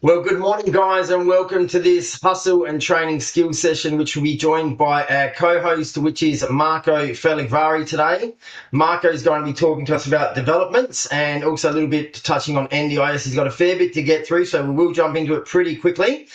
Well, good morning, guys, and welcome to this hustle and training skills session, which will be joined by our co-host, which is Marco Fellegvari today. Marco is going to be talking to us about developments and also a little bit touching on NDIS. He's got a fair bit to get through, so we will jump into it pretty quickly.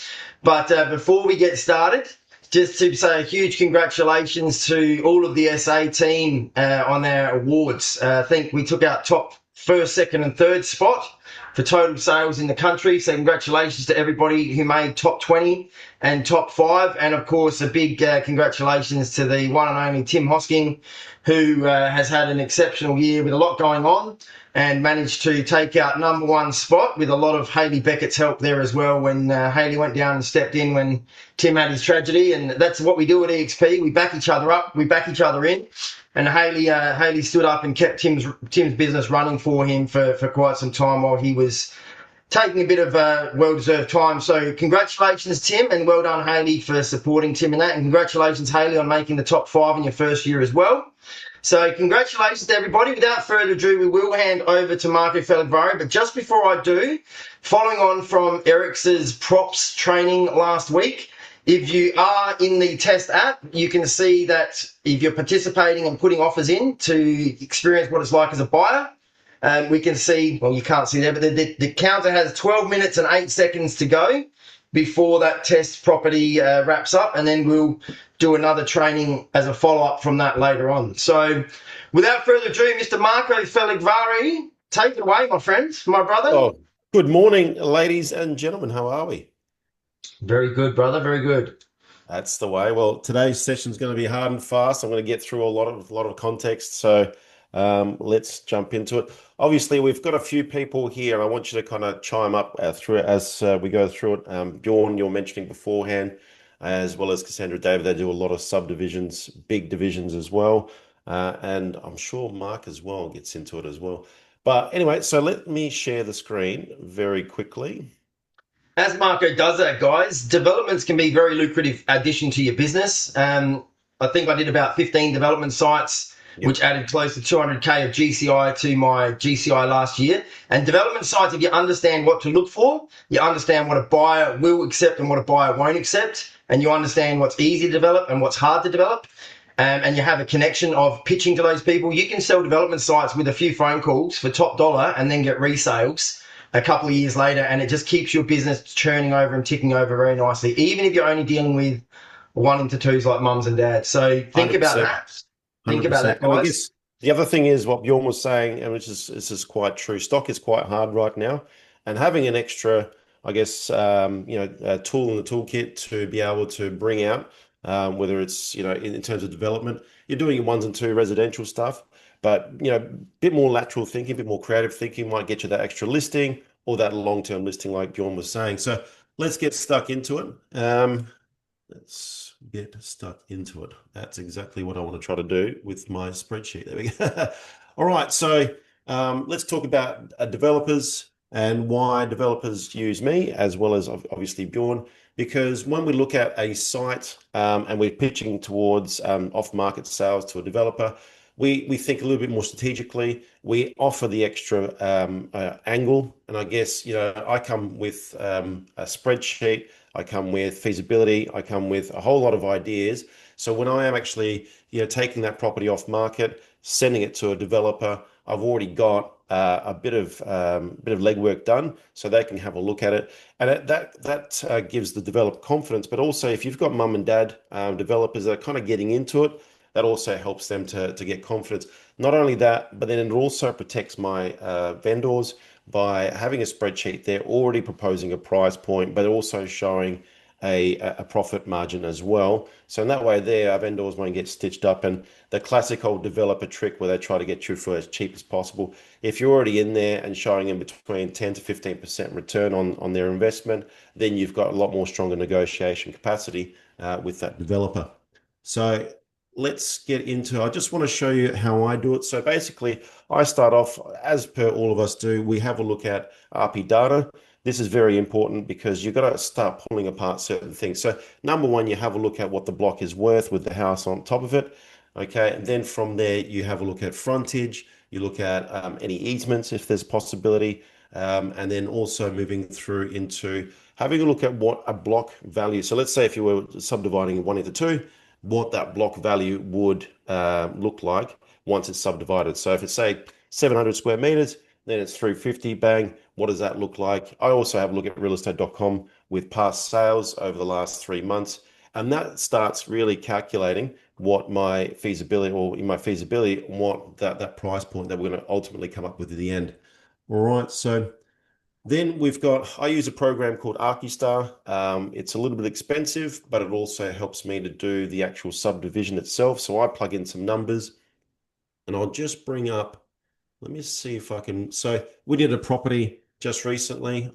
But before we get started, just to say a huge congratulations to all of the SA team on their awards. I think we took out top first, second, and third spot for total sales in the country. So congratulations to everybody who made top 20 and top 5. And of course, a big congratulations to the one and only Tim Hosking, who has had an exceptional year with a lot going on and managed to take out number 1 spot with a lot of Hayley Beckett's help there as well when Hayley went down and stepped in when Tim had his tragedy. And that's what we do at eXp. We back each other up. We back each other in. And Hayley stood up and kept Tim's business running for him for quite some time while he was taking a bit of well-deserved time. So congratulations, Tim, and well done, Hayley, for supporting Tim in that. And congratulations, Hayley, on making the top 5 in your first year as well. So congratulations to everybody. Without further ado, we will hand over to Marco Fellegvari. But just before I do, following on from Eric's props training last week, if you are in the test app, you can see that if you're participating and putting offers in to experience what it's like as a buyer, we can see, well, you can't see there, but the counter has 12 minutes and 8 seconds to go before that test property wraps up, and then we'll do another training as a follow-up from that later on. So without further ado, Mr. Marco Fellegvari, take it away, my friend, my brother. Oh, good morning, ladies and gentlemen. How are we? Very good, brother. Very good. That's the way. Well, today's session is going to be hard and fast. I'm going to get through a lot of context. So let's jump into it. Obviously, we've got a few people here, and I want you to kind of chime up through it as we go through it. Bjorn, you're mentioning beforehand, as well as Cassandra David. They do a lot of subdivisions, big divisions as well. And I'm sure Mark as well gets into it as well. But anyway, so let me share the screen very quickly. As Marco does that, guys, developments can be a very lucrative addition to your business. I think I did about 15 development sites, which added close to 200K of GCI to my GCI last year. And development sites, if you understand what to look for, you understand what a buyer will accept and what a buyer won't accept, and you understand what's easy to develop and what's hard to develop, and you have a connection of pitching to those people, you can sell development sites with a few phone calls for top dollar and then get resales a couple of years later, and it just keeps your business churning over and ticking over very nicely, even if you're only dealing with 1 into 2s like mums and dads. So think 100%. about that. Think about that, And I guys. guess the other thing is what Bjorn was saying, and which is this is quite true. Stock is quite hard right now, and having an extra, I guess, tool in the toolkit to be able to bring out, whether it's in terms of development, you're doing your 1s and 2 residential stuff, but a bit more lateral thinking, a bit more creative thinking might get you that extra listing or that long-term listing, like Bjorn was saying. So let's get stuck into it. Let's get stuck into it. That's exactly what I want to try to do with my spreadsheet. There we go. All right, so let's talk about developers and why developers use me, as well as obviously Bjorn, because when we look at a site and we're pitching towards off-market sales to a developer, we think a little bit more strategically. We offer the extra angle, and I guess I come with a spreadsheet. I come with feasibility. I come with a whole lot of ideas. So when I am actually taking that property off market, sending it to a developer, I've already got a bit of legwork done, so they can have a look at it, and that gives the developer confidence. But also, if you've got mum and dad developers that are kind of getting into it, that also helps them to get confidence. Not only that, but then it also protects my vendors by having a spreadsheet. They're already proposing a price point, but also showing a profit margin as well. So in that way there, our vendors won't get stitched up. And the classic old developer trick where they try to get you for as cheap as possible. If you're already in there and showing in between 10 to 15% return on their investment, then you've got a lot more stronger negotiation capacity with that developer. So let's get into, I just want to show you how I do it. So basically, I start off, as per all of us do, we have a look at RP data. This is very important because you've got to start pulling apart certain things. So number one, you have a look at what the block is worth with the house on top of it. Okay, and then from there, you have a look at frontage. You look at any easements if there's possibility. and then also moving through into having a look at what a block value. So let's say if you were subdividing one into two, what that block value would look like once it's subdivided. So if it's say 700 square meters, then it's 350, bang. What does that look like? I also have a look at realestate.com with past sales over the last 3 months. And that starts really calculating what my feasibility, or in my feasibility, what that price point that we're going to ultimately come up with at the end. All right. So then I use a program called Archistar. It's a little bit expensive, but it also helps me to do the actual subdivision itself. So I plug in some numbers and I'll just bring up, let me see if I can. So we did a property just recently.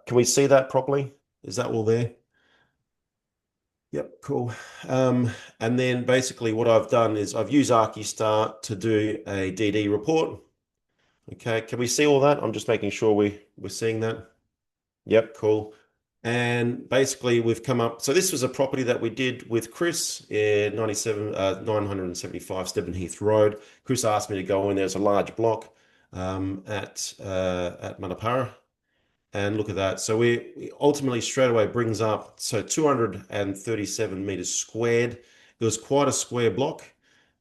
Can we see that properly? Is that all there? Yep, cool. And then basically what I've done is I've used Archistar to do a DD report. Okay, can we see all that? I'm just making sure we're seeing that. Yep, cool. And basically we've come up, so this was a property that we did with Chris in 975 Stebben Heath Road. Chris asked me to go in. There's a large block at Manapara. And look at that. So we ultimately straight away brings up, so 237 meters squared. It was quite a square block.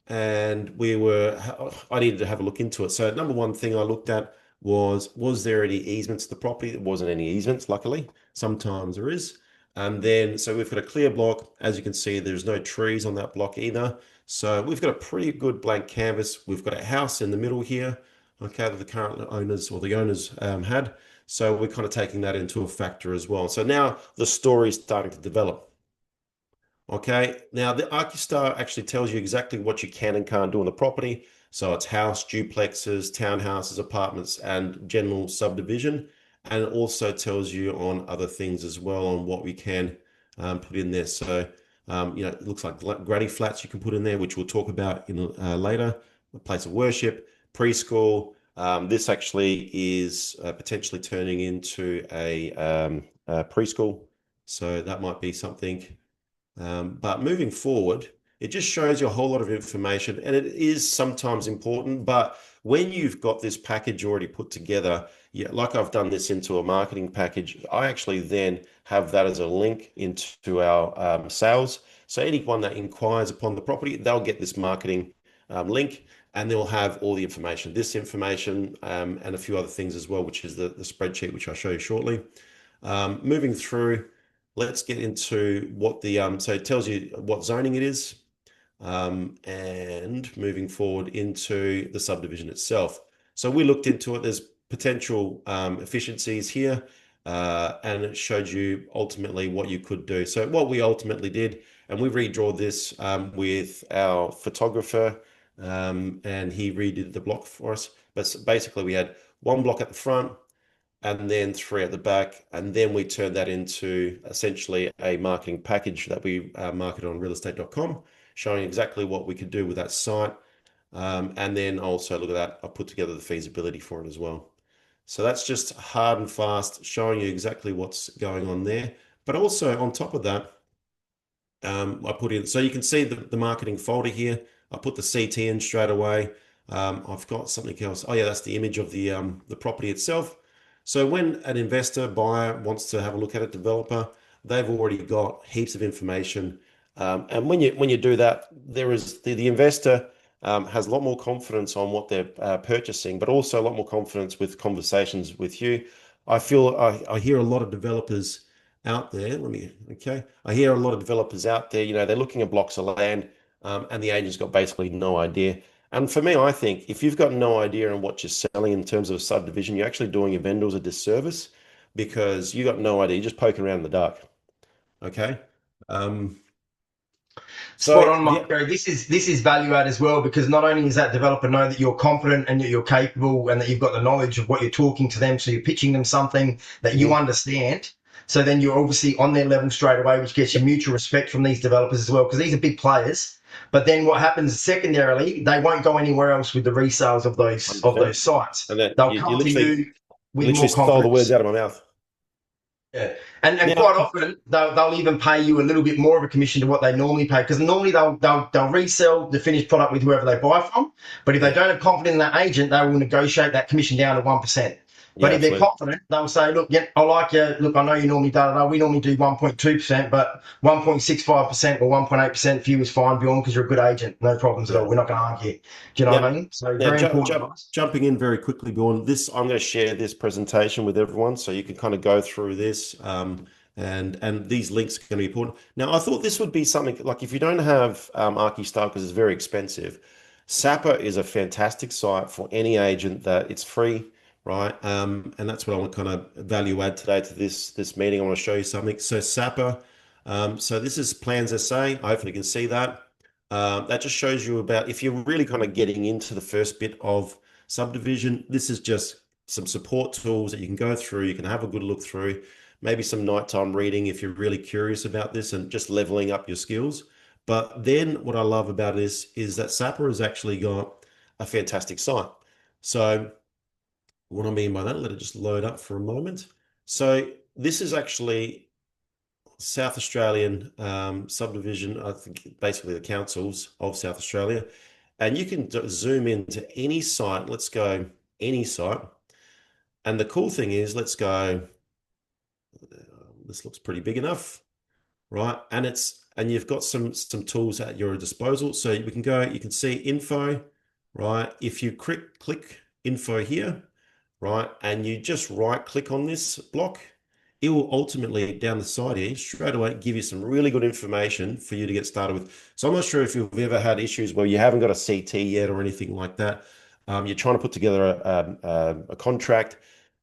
And I needed to have a look into it. So number one thing I looked at was there any easements to the property? There wasn't any easements, luckily. Sometimes there is. And then, so we've got a clear block. As you can see, there's no trees on that block either. So we've got a pretty good blank canvas. We've got a house in the middle here, okay, that the current owners or the owners had. So we're kind of taking that into a factor as well. So now the story is starting to develop. Okay, now the Archistar actually tells you exactly what you can and can't do on the property. So it's house, duplexes, townhouses, apartments, and general subdivision. And it also tells you on other things as well on what we can put in there. So, it looks like granny flats you can put in there, which we'll talk about in later. A place of worship, preschool. This actually is potentially turning into a preschool. So that might be something. But moving forward, it just shows you a whole lot of information, and it is sometimes important. But when you've got this package already put together, like I've done this into a marketing package, I actually then have that as a link into our sales. So anyone that inquires upon the property, they'll get this marketing link, and they'll have all the information, this information, and a few other things as well, which is the spreadsheet, which I'll show you shortly. Moving through. Let's get into what so it tells you what zoning it is, and moving forward into the subdivision itself. So we looked into it. There's potential efficiencies here, and it showed you ultimately what you could do. So what we ultimately did, and we redraw this with our photographer, and he redid the block for us. But basically we had one block at the front, and then 3 at the back, and then we turned that into essentially a marketing package that we market on realestate.com, showing exactly what we could do with that site. And then also look at that, I put together the feasibility for it as well. So that's just hard and fast, showing you exactly what's going on there. But also on top of that, I put in, so you can see the marketing folder here. I put the CT in straight away. I've got something else. Oh yeah, that's the image of the property itself. So when an investor, buyer wants to have a look at a developer, they've already got heaps of information. And when you do that, there is the investor has a lot more confidence on what they're purchasing, but also a lot more confidence with conversations with you. I hear a lot of developers out there. I hear a lot of developers out there, they're looking at blocks of land, and the agent's got basically no idea. And for me, I think if you've got no idea on what you're selling in terms of a subdivision, you're actually doing your vendors a disservice, because you got no idea. You're just poking around in the dark. Okay. Spot So on, yeah, Marco. This is value add as well, because not only does that developer know that you're confident and that you're capable and that you've got the knowledge of what you're talking to them, so you're pitching them something that you understand. So then you're obviously on their level straight away, which gets you mutual respect from these developers as well, because these are big players. But then what happens secondarily, they won't go anywhere else with the resales of those 100%. sites. And then They'll you come to you with literally more stole the words confidence. out of my mouth. Yeah. And Now, quite often they'll even pay you a little bit more of a commission to what they normally pay, because normally they'll resell the finished product with whoever they buy from. But if they yeah, don't have confidence in that agent, they will negotiate that commission down to 1%. But Yeah, if they're absolutely. confident, they'll say, look, yeah, I like you. Look, I know you normally da. We normally do 1.2%, but 1.65% or 1.8% for you is fine, Bjorn, because you're a good agent. No problems at all. Yeah. We're not going to argue. Do you know what I Now, mean? So now very important for us. jumping in very quickly, Bjorn. This I'm going to share this presentation with everyone, so you can kind of go through this. And these links are going to be important. Now, I thought this would be something like if you don't have ArchiStar because it's very expensive, Sapper is a fantastic site for any agent that it's free, right? And that's what I want to kind of value add today to this meeting. I want to show you something. So Sapper, so this is Plans SA. Hopefully you can see that. That just shows you about if you're really kind of getting into the first bit of subdivision, this is just some support tools that you can go through. You can have a good look through, maybe some nighttime reading if you're really curious about this and just leveling up your skills. But then what I love about this is that Sapper has actually got a fantastic site. So what I mean by that, let it just load up for a moment. So this is actually South Australian subdivision, I think basically the councils of South Australia. And you can zoom into any site. Let's go any site. And the cool thing is, let's go, this looks pretty big enough, right? And you've got some tools at your disposal. So we can go, you can see info, right? If you click info here, right, and you just right click on this block, it will ultimately down the side here straight away give you some really good information for you to get started with. So I'm not sure if you've ever had issues where you haven't got a CT yet or anything like that. You're trying to put together a contract.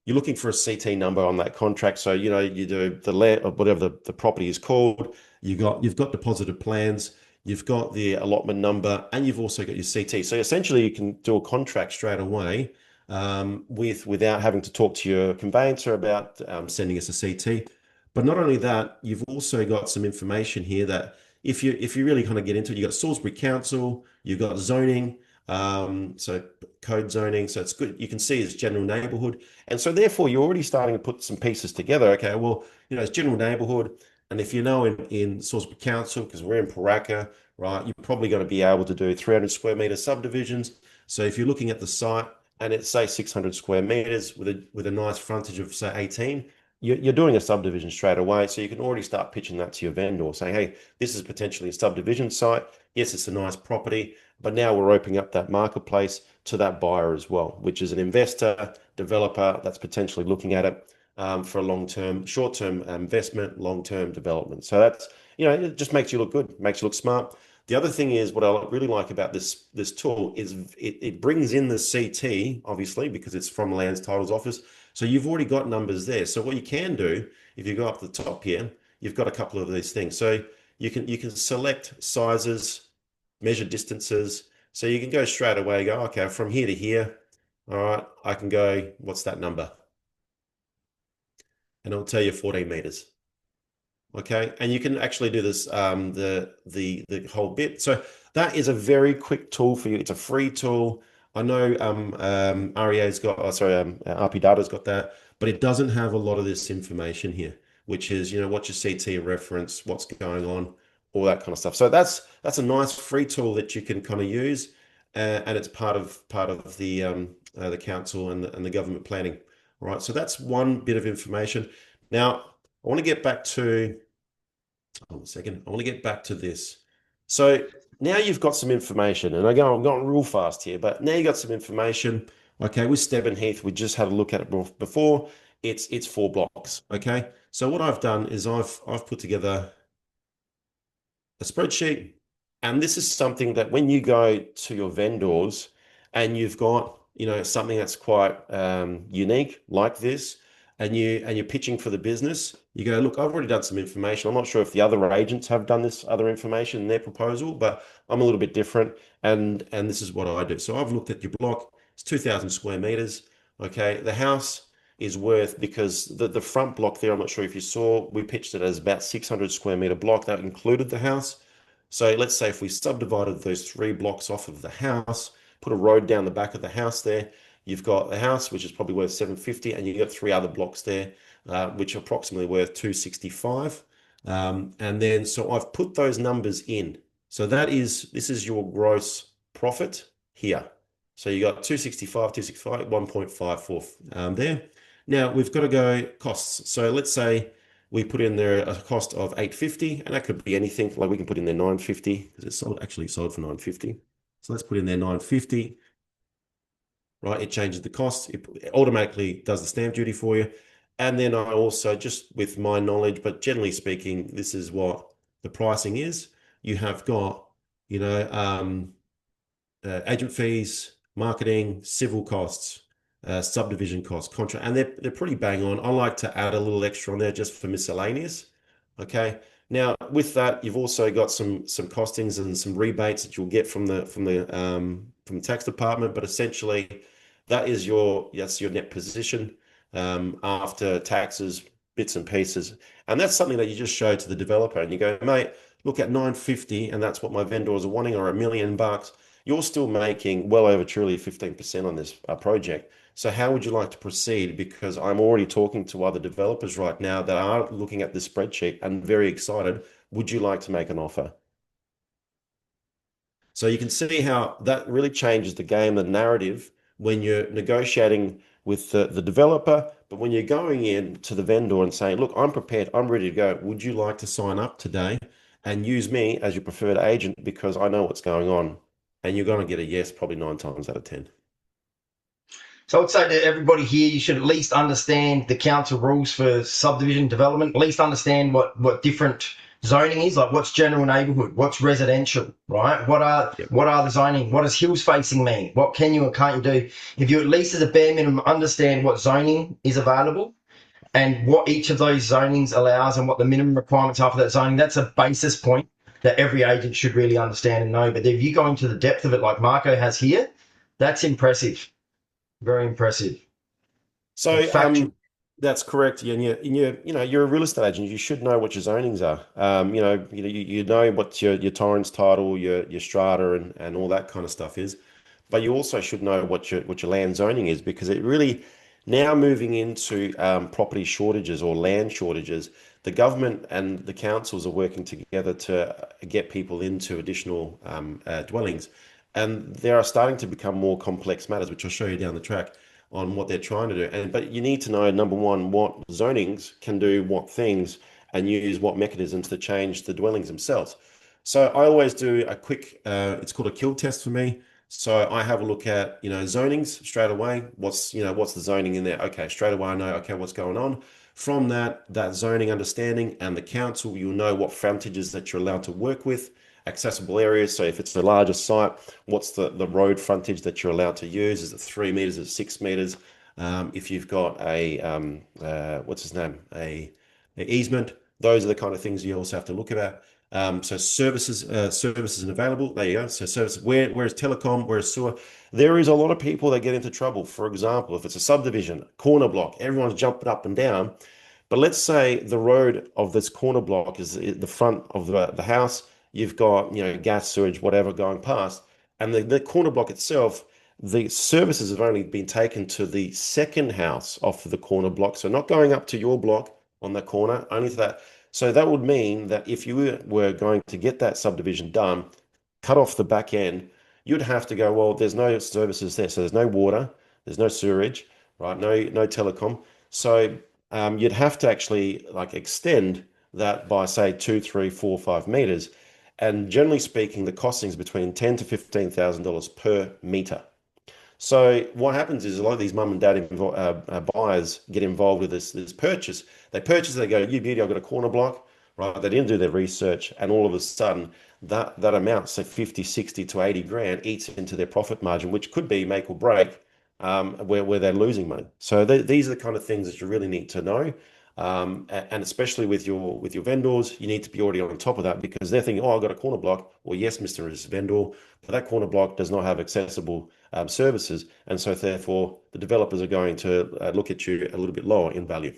You're looking for a CT number on that contract. So, you know, you do the land or whatever the property is called. You've got deposited plans. You've got the allotment number, and you've also got your CT. So essentially, you can do a contract straight away without having to talk to your conveyancer about sending us a CT. But not only that, you've also got some information here that if you really kind of get into it, you've got Salisbury Council, you've got zoning, so code zoning. So it's good. You can see it's general neighborhood. And so therefore you're already starting to put some pieces together. Okay, well, you know, it's general neighborhood. And if you know in Salisbury Council, because we're in Paraka, right, you're probably going to be able to do 300 square meter subdivisions. So if you're looking at the site and it's say 600 square meters with a nice frontage of say 18, you're doing a subdivision straight away. So you can already start pitching that to your vendor saying, hey, this is potentially a subdivision site. Yes, it's a nice property, but now we're opening up that marketplace to that buyer as well, which is an investor, developer that's potentially looking at it for a long-term, short-term investment, long-term development. So that's, you know, it just makes you look good, makes you look smart. The other thing is what I really like about this tool is it brings in the CT, obviously, because it's from Lands Titles Office. So you've already got numbers there. So what you can do, if you go up the top here, you've got a couple of these things. So you can select sizes, measure distances. So you can go straight away, go, okay, from here to here. All right, I can go, what's that number? And it'll tell you 14 meters. Okay, and you can actually do this the whole bit. So that is a very quick tool for you. It's a free tool. I know REA's got, oh, sorry, RP Data's got that, but it doesn't have a lot of this information here, which is, you know, what's your CT reference, what's going on, all that kind of stuff. So that's a nice free tool that you can kind of use, and it's part of the council and the government planning. All right, so that's one bit of information. Now I want to get back to. Hold on a second. I want to get back to this. So now you've got some information, and I'm going real fast here, but now you got some information. Okay, with Stebbin Heath, we just had a look at it before. It's 4 blocks. Okay, so what I've done is I've put together a spreadsheet, and this is something that when you go to your vendors and you've got, you know, something that's quite unique like this, and you're pitching for the business, you go, look, I've already done some information. I'm not sure if the other agents have done this other information in their proposal, but I'm a little bit different, and this is what I do. So I've looked at your block. It's 2,000 square meters. Okay, the house is worth, because the front block there, I'm not sure if you saw, we pitched it as about 600 square meter block. That included the house. So let's say if we subdivided those 3 blocks off of the house, put a road down the back of the house there, you've got the house, which is probably worth 750, and you've got 3 other blocks there, which are approximately worth 265. And then, so I've put those numbers in. So this is your gross profit here. So you got 265, 1.54 there. Now we've got to go costs. So let's say we put in there a cost of 850, and that could be anything. Like we can put in there 950 because it's actually sold for 950. So let's put in there 950, right? It changes the cost. It automatically does the stamp duty for you. And then I also, just with my knowledge, but generally speaking, this is what the pricing is. You have got, you know, agent fees, marketing, civil costs, subdivision costs, contract, and they're pretty bang on. I like to add a little extra on there just for miscellaneous. Okay. Now with that, you've also got some costings and some rebates that you'll get from the tax department. But essentially, that's your net position after taxes, bits and pieces, and that's something that you just show to the developer, and you go, mate, look at 950, and that's what my vendors are wanting, or $1 million. You're still making well over truly 15% on this project. So how would you like to proceed? Because I'm already talking to other developers right now that are looking at this spreadsheet and very excited. Would you like to make an offer? So you can see how that really changes the game, the narrative, when you're negotiating with the developer, but when you're going in to the vendor and saying, look, I'm prepared, I'm ready to go. Would you like to sign up today and use me as your preferred agent because I know what's going on? And you're going to get a yes probably 9 times out of 10. So I would say to everybody here, you should at least understand the council rules for subdivision development, at least understand what different zoning is, like what's general neighbourhood, what's residential, right? Yep. What are the zoning? What does hills facing mean? What can you and can't you do? If you at least as a bare minimum understand what zoning is available and what each of those zonings allows and what the minimum requirements are for that zoning, that's a basis point that every agent should really understand and know. But if you go into the depth of it like Marco has here, that's impressive. Very impressive. And So factual. that's correct. And you're a real estate agent. You should know what your zonings are. You know what your Torrens title, your strata, and all that kind of stuff is. But you also should know what your land zoning is, because it really, now moving into property shortages or land shortages, the government and the councils are working together to get people into additional dwellings, and there are starting to become more complex matters, which I'll show you down the track on what they're trying to do. And but you need to know, number one, what zonings can do what things, and use what mechanisms to change the dwellings themselves. So I always do a quick, it's called a kill test for me. So I have a look at, zonings straight away. What's the zoning in there? Okay, straight away I know, okay, what's going on. From that zoning understanding and the council, you'll know what frontages that you're allowed to work with, accessible areas. So if it's a larger site, what's the road frontage that you're allowed to use? Is it 3 meters? Is it 6 meters? If you've got what's his name? A easement, those are the kind of things you also have to look at. So services and available. There you go. So services, where's telecom, where's sewer? There is a lot of people that get into trouble. For example, if it's a subdivision, corner block, everyone's jumping up and down. But let's say the road of this corner block is the front of the house. You've got, gas, sewage, whatever going past. And the corner block itself, the services have only been taken to the second house off of the corner block. So not going up to your block on the corner, only to that. So that would mean that if you were going to get that subdivision done, cut off the back end, you'd have to go, well, there's no services there. So there's no water, there's no sewage, right? No telecom. So you'd have to actually like extend that by say 2, 3, 4, 5 meters. And generally speaking, the costings between $10,000 to $15,000 per meter. So what happens is a lot of these mum and dad buyers get involved with this purchase. They purchase, they go, you beauty, I've got a corner block, right? They didn't do their research, and all of a sudden that amount, so 50, 60 to 80 grand, eats into their profit margin, which could be make or break, where they're losing money. So these are the kind of things that you really need to know. And especially with your vendors, you need to be already on top of that, because they're thinking, oh, I've got a corner block. Well, yes, Mr. Vendor, but that corner block does not have accessible services, and so therefore the developers are going to look at you a little bit lower in value.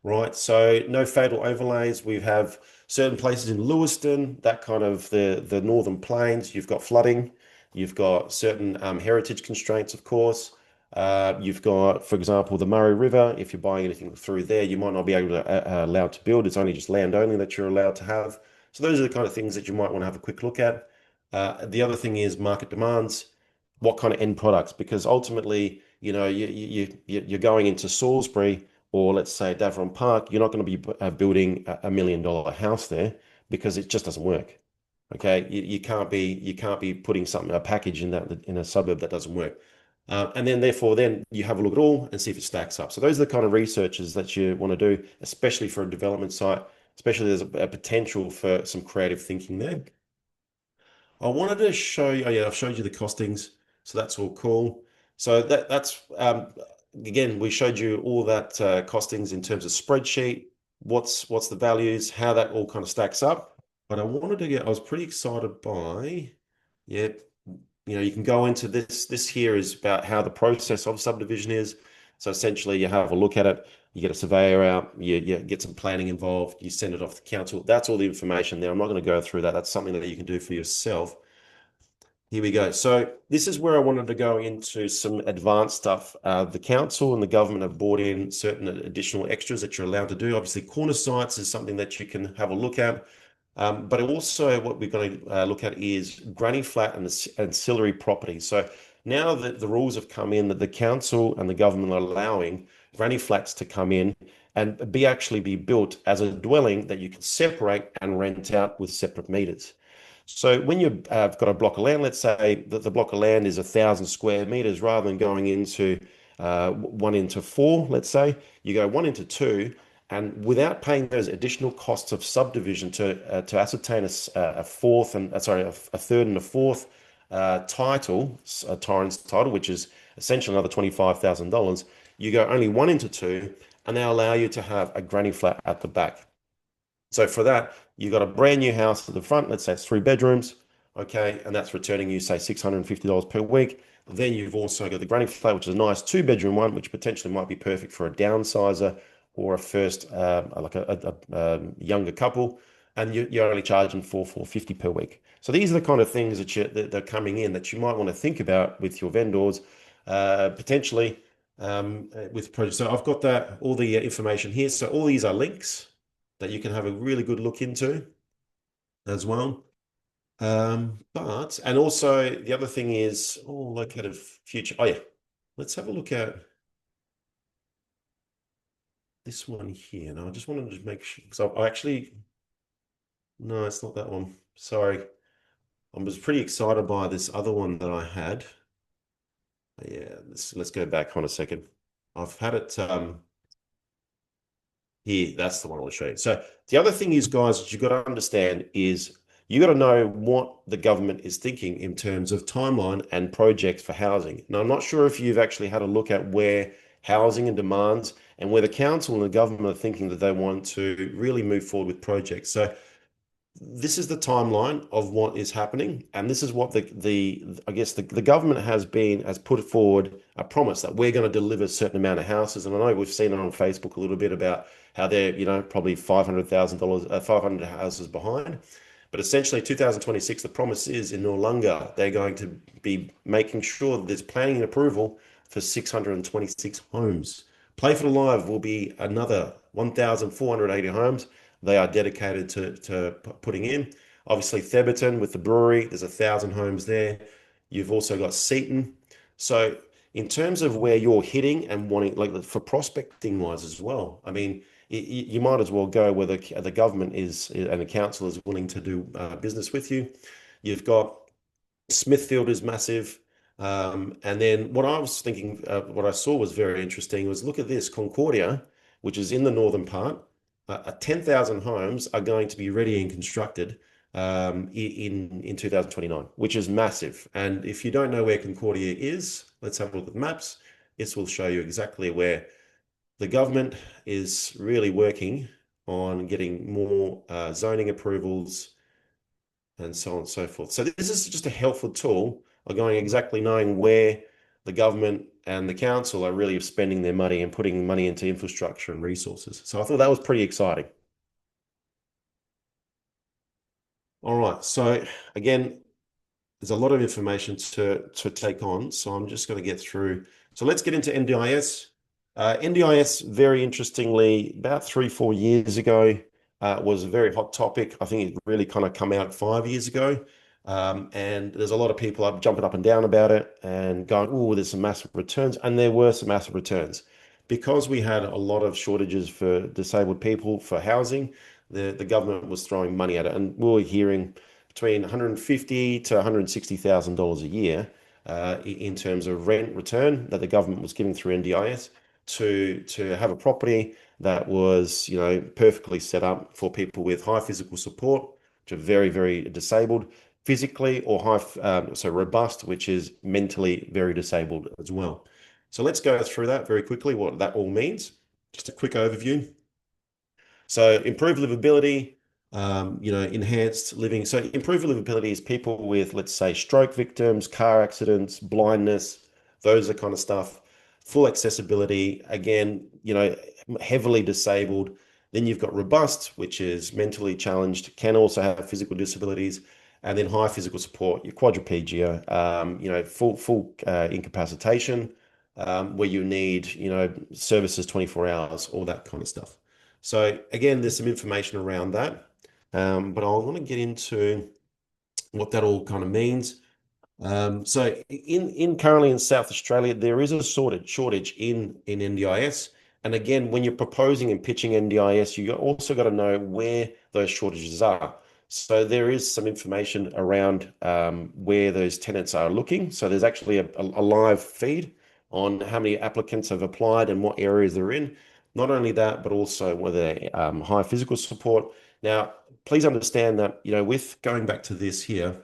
Right, so no fatal overlays. We have certain places in Lewiston, that kind of the northern plains. You've got flooding. You've got certain heritage constraints, of course. You've got, for example, the Murray River. If you're buying anything through there, you might not be able to allowed to build. It's only just land only that you're allowed to have. So those are the kind of things that you might want to have a quick look at. The other thing is market demands. What kind of end products? Because ultimately, you're going into Salisbury, or let's say Davron Park, you're not going to be building a $1 million house there because it just doesn't work. Okay, you can't be putting a package in a suburb that doesn't work. And then therefore then you have a look at all and see if it stacks up. So those are the kind of researches that you want to do, especially for a development site, especially there's a potential for some creative thinking there. I wanted to show you, oh yeah, I've showed you the costings, so that's all cool. So that's again, we showed you all that costings in terms of spreadsheet, what's the values, how that all kind of stacks up. But I was pretty excited by, yeah, you can go into this. This here is about how the process of subdivision is. So essentially, you have a look at it, you get a surveyor out, you get some planning involved, you send it off to council. That's all the information there. I'm not going to go through that. That's something that you can do for yourself. Here we go. So this is where I wanted to go into some advanced stuff. The council and the government have brought in certain additional extras that you're allowed to do. Obviously, corner sites is something that you can have a look at. But also what we're going to look at is granny flat and ancillary property. So now that the rules have come in that the council and the government are allowing granny flats to come in and actually be built as a dwelling that you can separate and rent out with separate meters. So when you've got a block of land, let's say that the block of land is 1,000 square meters, rather than going into 1 into 4, let's say, you go 1 into 2, and without paying those additional costs of subdivision to ascertain a third and a fourth title, a Torrens title, which is essentially another $25,000, you go only 1 into 2, and they allow you to have a granny flat at the back. So for that, you've got a brand new house at the front, let's say it's 3 bedrooms, okay, and that's returning you, say, $650 per week. Then you've also got the granny flat, which is a nice 2 bedroom one, which potentially might be perfect for a downsizer or a first, like a younger couple, and you're only charging $450 per week. So these are the kind of things that are coming in that you might want to think about with your vendors, potentially with projects. So I've got all the information here. So all these are links that you can have a really good look into as well. And also the other thing is, located future. Oh yeah, let's have a look at this one here. Now I just wanted to make sure, because I actually, no, it's not that one. Sorry. I was pretty excited by this other one that I had. Yeah, let's go back on a second. I've had it here, that's the one I'll show you. So the other thing is, guys, that you've got to understand is you got to know what the government is thinking in terms of timeline and projects for housing. Now, I'm not sure if you've actually had a look at where housing and demands and where the council and the government are thinking that they want to really move forward with projects. So this is the timeline of what is happening, and this is what the government has put forward a promise that we're going to deliver a certain amount of houses. And I know we've seen it on Facebook a little bit about how they're probably $500,000 500 houses behind, but essentially 2026 the promise is in Noarlunga they're going to be making sure that there's planning and approval for 626 homes. Playful Alive will be another 1,480 homes they are dedicated to putting in. Obviously, Theberton with the brewery, there's 1,000 homes there. You've also got Seaton. So in terms of where you're hitting and wanting, like for prospecting wise as well, I mean, you might as well go where the government is and the council is willing to do business with you. You've got Smithfield is massive. And then what I was thinking, what I saw was very interesting was look at this, Concordia, which is in the northern part. 10,000 homes are going to be ready and constructed in 2029, which is massive. And if you don't know where Concordia is, let's have a look at the maps. This will show you exactly where the government is really working on getting more zoning approvals and so on and so forth. So this is just a helpful tool of going exactly knowing where the government and the council are really spending their money and putting money into infrastructure and resources. So I thought that was pretty exciting. All right. So again, there's a lot of information to take on. So I'm just going to get through. So let's get into NDIS. NDIS, very interestingly, about 3-4 years ago, was a very hot topic. I think it really kind of come out 5 years ago. And there's a lot of people up jumping up and down about it and going, oh, there's some massive returns. And there were some massive returns. Because we had a lot of shortages for disabled people for housing, the government was throwing money at it. And we were hearing between 150 to $160,000 a year in terms of rent return that the government was giving through NDIS to have a property that was, perfectly set up for people with high physical support, which are very, very disabled physically, or so robust, which is mentally very disabled as well. So let's go through that very quickly, what that all means. Just a quick overview. So improved livability, enhanced living. So improved livability is people with, let's say, stroke victims, car accidents, blindness, those are kind of stuff. Full accessibility, again, heavily disabled. Then you've got robust, which is mentally challenged, can also have physical disabilities, and then high physical support, your quadriplegia, full incapacitation, where you need, services 24 hours, all that kind of stuff. So again, there's some information around that, but I want to get into what that all kind of means. So in currently in South Australia, there is a shortage in NDIS. And again, when you're proposing and pitching NDIS, you also got to know where those shortages are. So there is some information around where those tenants are looking. So there's actually a live feed on how many applicants have applied and what areas they're in. Not only that, but also whether high physical support. Now, please understand that, with going back to this here,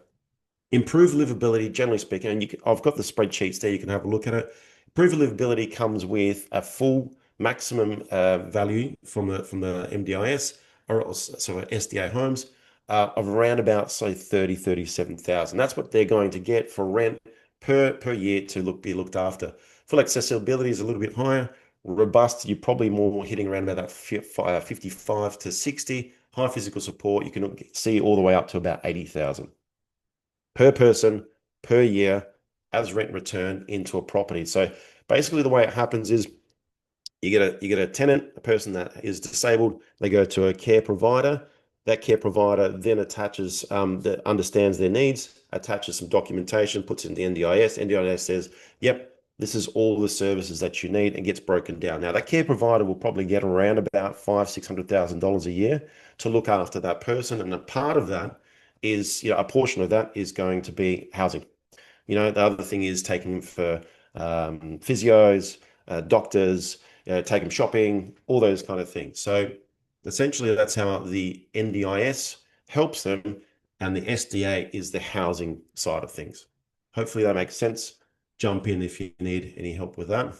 improved livability, generally speaking, and I've got the spreadsheets there, you can have a look at it. Improved livability comes with a full maximum value from the MDIS, or so SDA homes, of around about, say, 37,000. That's what they're going to get for rent per year to be looked after. Full accessibility is a little bit higher. Robust, you're probably more hitting around about that 55 to 60. High physical support, you can see all the way up to about 80,000 per person per year as rent return into a property. So basically the way it happens is you get a tenant, a person that is disabled, they go to a care provider. That care provider then attaches, that understands their needs, attaches some documentation, puts it in the NDIS. NDIS says, yep, this is all the services that you need, and gets broken down. Now that care provider will probably get around about $500,000-$600,000 a year to look after that person. And a part of that is, a portion of that is going to be housing. The other thing is taking them for physios, doctors, take them shopping, all those kind of things. So essentially, that's how the NDIS helps them, and the SDA is the housing side of things. Hopefully that makes sense. Jump in if you need any help with that.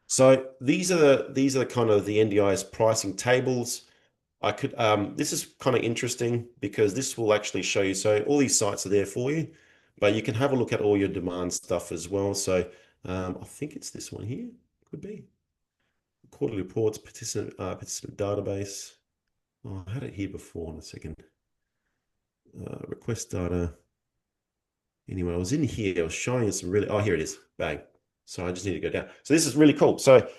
So these are kind of the NDIS pricing tables. This is kind of interesting because this will actually show you, so all these sites are there for you, but you can have a look at all your demand stuff as well. So I think it's this one here, could be. Quarterly reports, participant database. Oh, I had it here before in a second. Request data. Anyway, I was in here, I was showing you some oh, here it is, bang. So I just need to go down. So this is really cool. So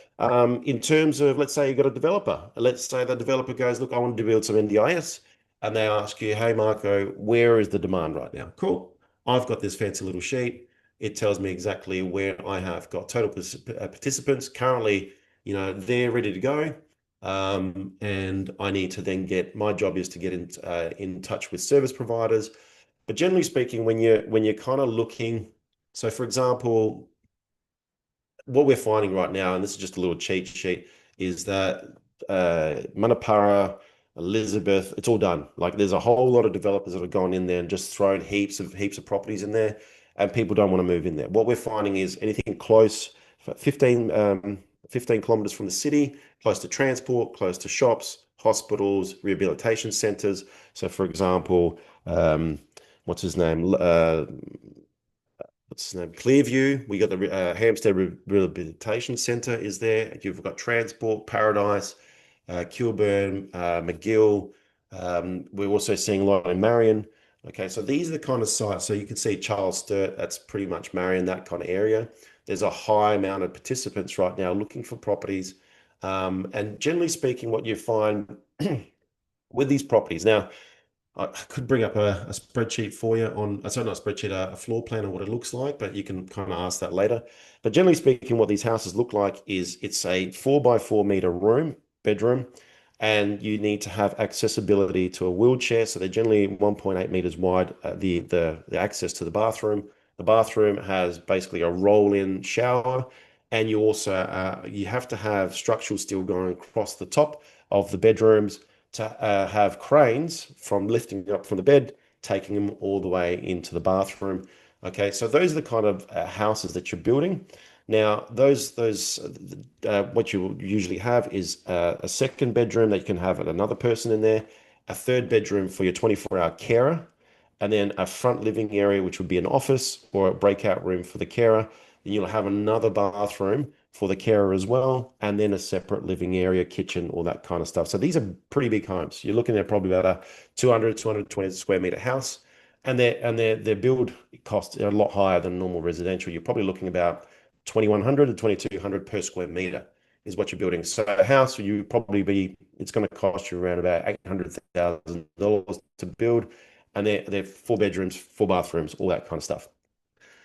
in terms of, let's say you got a developer. Let's say the developer goes, look, I want to build some NDIS. And they ask you, hey, Marco, where is the demand right now? Cool. I've got this fancy little sheet. It tells me exactly where I have got total participants. Currently, they're ready to go. And I need to then my job is to get in touch with service providers. But generally speaking, when you're kind of looking, so for example, what we're finding right now, and this is just a little cheat sheet, is that Manapara, Elizabeth, it's all done. Like there's a whole lot of developers that have gone in there and just thrown heaps of properties in there, and people don't want to move in there. What we're finding is anything close, 15 kilometers from the city, close to transport, close to shops, hospitals, rehabilitation centers. So for example, what's his name? Clearview. We got the Hampstead Rehabilitation Centre is there. You've got Transport, Paradise, Kilburn, McGill. We're also seeing a lot in Marion. Okay, so these are the kind of sites. So you can see Charles Sturt, that's pretty much Marion, that kind of area. There's a high amount of participants right now looking for properties. And generally speaking, what you find with these properties now, I could bring up a spreadsheet for you on, sorry, not a spreadsheet, a floor plan of what it looks like, but you can kind of ask that later. But generally speaking, what these houses look like is it's a 4 by 4 meter room, bedroom, and you need to have accessibility to a wheelchair. So they're generally 1.8 meters wide, the access to the bathroom. The bathroom has basically a roll-in shower, and you have to have structural steel going across the top of the bedrooms to have cranes from lifting up from the bed, taking them all the way into the bathroom. Okay, so those are the kind of houses that you're building. Now, what you usually have is a second bedroom that you can have another person in there, a third bedroom for your 24-hour carer, and then a front living area, which would be an office or a breakout room for the carer. Then you'll have another bathroom for the carer as well, and then a separate living area, kitchen, all that kind of stuff. So these are pretty big homes. You're looking at probably about a 220 square meter house, and their build costs are a lot higher than normal residential. You're probably looking about 2,100 to 2,200 per square meter is what you're building. So a house you probably be it's going to cost you around about $800,000 to build, and they're 4 bedrooms, 4 bathrooms, all that kind of stuff.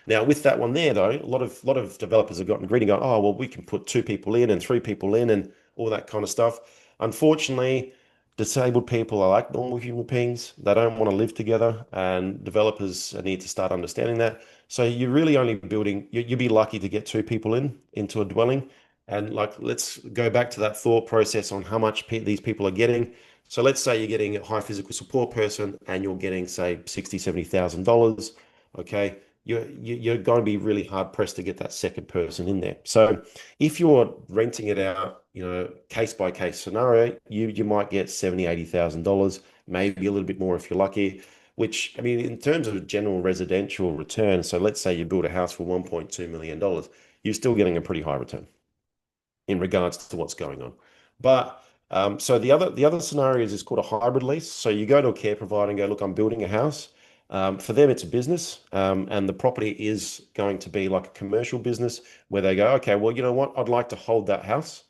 Now, with that one there, though, a lot of developers have gotten greedy, going, oh, well, we can put 2 people in and 3 people in and all that kind of stuff. Unfortunately, disabled people are like normal human beings. They don't want to live together, and developers need to start understanding that. So you're really only building, you'd be lucky to get 2 people into a dwelling. And like, let's go back to that thought process on how much these people are getting. So let's say you're getting a high physical support person and you're getting, say, $60,000, $70,000. Okay, you're going to be really hard pressed to get that second person in there. So if you're renting it out, case by case scenario, you might get $70,000, $80,000, maybe a little bit more if you're lucky. Which, I mean, in terms of general residential return, so let's say you build a house for $1.2 million, you're still getting a pretty high return in regards to what's going on. But so the other scenarios is called a hybrid lease. So you go to a care provider and go, look, I'm building a house. For them, it's a business, and the property is going to be like a commercial business where they go, okay, well, you know what? I'd like to hold that house,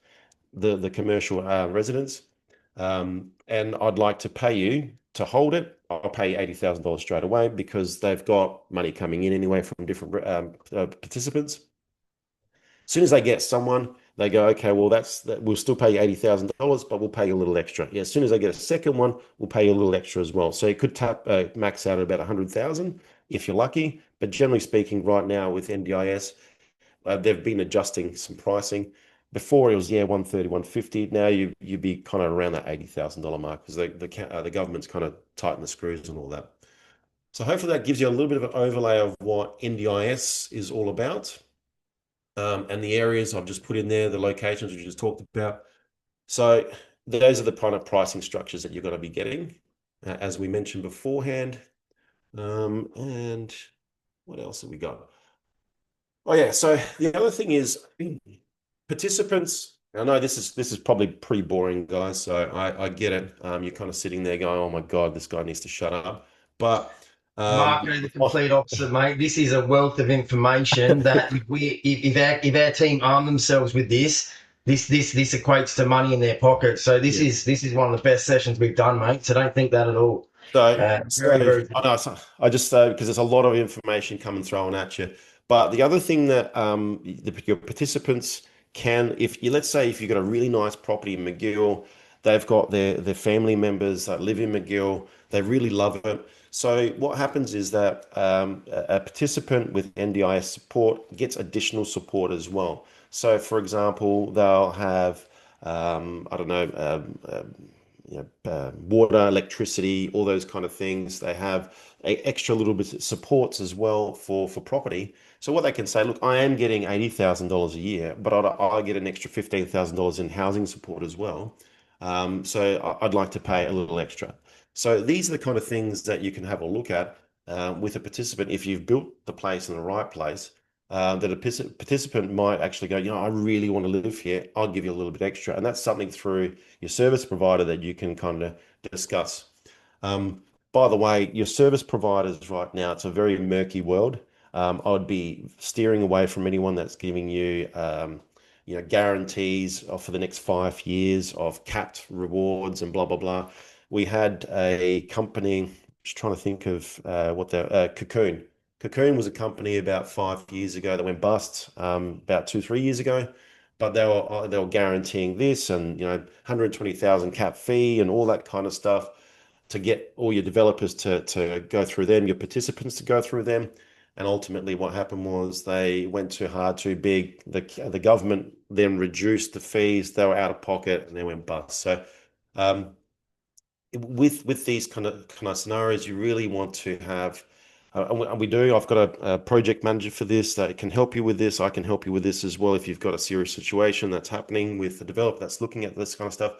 the commercial residence, and I'd like to pay you to hold it. I'll pay you $80,000 straight away because they've got money coming in anyway from different participants. As soon as they get someone, they go, okay, well, we'll still pay you $80,000, but we'll pay you a little extra. Yeah, as soon as they get a second one, we'll pay you a little extra as well. So you could max out at about 100,000 if you're lucky. But generally speaking, right now with NDIS, they've been adjusting some pricing. Before it was 130, 150. Now you'd be kind of around that $80,000 mark because the government's kind of tightened the screws and all that. So hopefully that gives you a little bit of an overlay of what NDIS is all about. And the areas I've just put in there, the locations we just talked about. So those are the kind of pricing structures that you're going to be getting, as we mentioned beforehand. And what else have we got? Oh yeah, so the other thing is participants. I know this is probably pretty boring, guys. So I get it. You're kind of sitting there going, "Oh my God, this guy needs to shut up." But Marco, the complete opposite, mate. This is a wealth of information that if our team arm themselves with this equates to money in their pocket. So this is one of the best sessions we've done, mate. So don't think that at all. Very, very. I know, I just because there's a lot of information coming thrown at you. But the other thing that your participants can, if you let's say if you've got a really nice property in McGill, they've got their family members that live in McGill, they really love it. So what happens is that a participant with NDIS support gets additional support as well. So for example, they'll have I don't know. Water, electricity, all those kind of things. They have extra little bit of supports as well for property. So what they can say, look, I am getting $80,000 a year, but I get an extra $15,000 in housing support as well. So I'd like to pay a little extra. So these are the kind of things that you can have a look at with a participant if you've built the place in the right place. That a participant might actually go, I really want to live here. I'll give you a little bit extra. And that's something through your service provider that you can kind of discuss. By the way, your service providers right now, it's a very murky world. I'd be steering away from anyone that's giving you, guarantees for the next 5 years of capped rewards and blah, blah, blah. we had a company, just trying to think of what the Cocoon. Cocoon was a company about 5 years ago that went bust, about 2, 3 years ago. But they were guaranteeing this and 120,000 cap fee and all that kind of stuff to get all your developers to go through them, your participants to go through them. And ultimately, what happened was they went too hard, too big. The government then reduced the fees. They were out of pocket and they went bust. So um, with these kind of scenarios, you really want to have, and we do. I've got a project manager for this that can help you with this. I can help you with this as well if you've got a serious situation that's happening with the developer that's looking at this kind of stuff.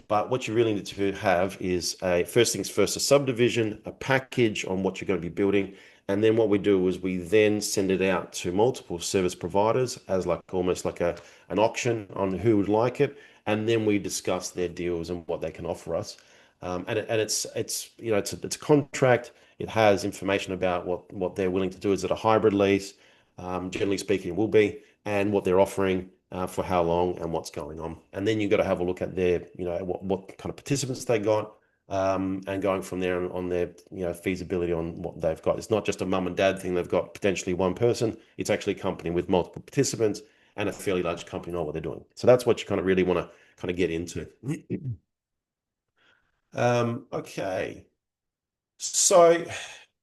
But what you really need to have is first things first, a subdivision, a package on what you're going to be building. And then what we do is we then send it out to multiple service providers as like almost like an auction on who would like it. And then we discuss their deals and what they can offer us. It's a contract. It has information about what they're willing to do. Is it a hybrid lease? Generally speaking, it will be, and what they're offering for how long and what's going on. And then you've got to have a look at their, what kind of participants they got, and going from there on their, feasibility on what they've got. It's not just a mum and dad thing. They've got potentially one person. It's actually a company with multiple participants and a fairly large company know what they're doing. So that's what you kind of really want to kind of get into. Okay. So,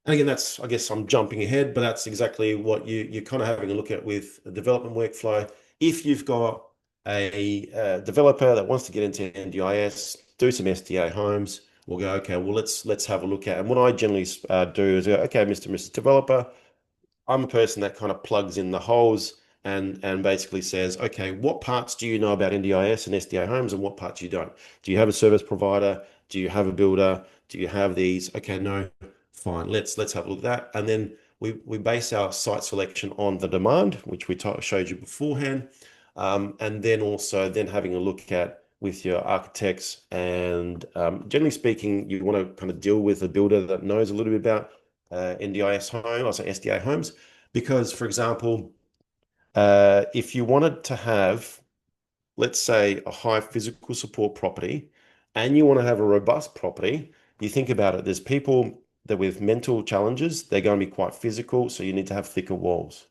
and again, I guess I'm jumping ahead, but that's exactly what you're kind of having a look at with the development workflow. If you've got a developer that wants to get into NDIS, do some SDA homes, we'll go, okay, well, let's have a look at. And what I generally do is go, okay, Mr. and Mrs. Developer, I'm a person that kind of plugs in the holes and basically says, okay, what parts do you know about NDIS and SDA homes and what parts you don't? Do you have a service provider? Do you have a builder? Do you have these? Okay, no, fine. Let's have a look at that. And then we base our site selection on the demand, which we showed you beforehand. And then also then having a look at with your architects and generally speaking, you want to kind of deal with a builder that knows a little bit about NDIS home, also SDA homes, because for example, if you wanted to have, let's say, a high physical support property and you want to have a robust property, you think about it, there's people that with mental challenges, they're going to be quite physical, so you need to have thicker walls,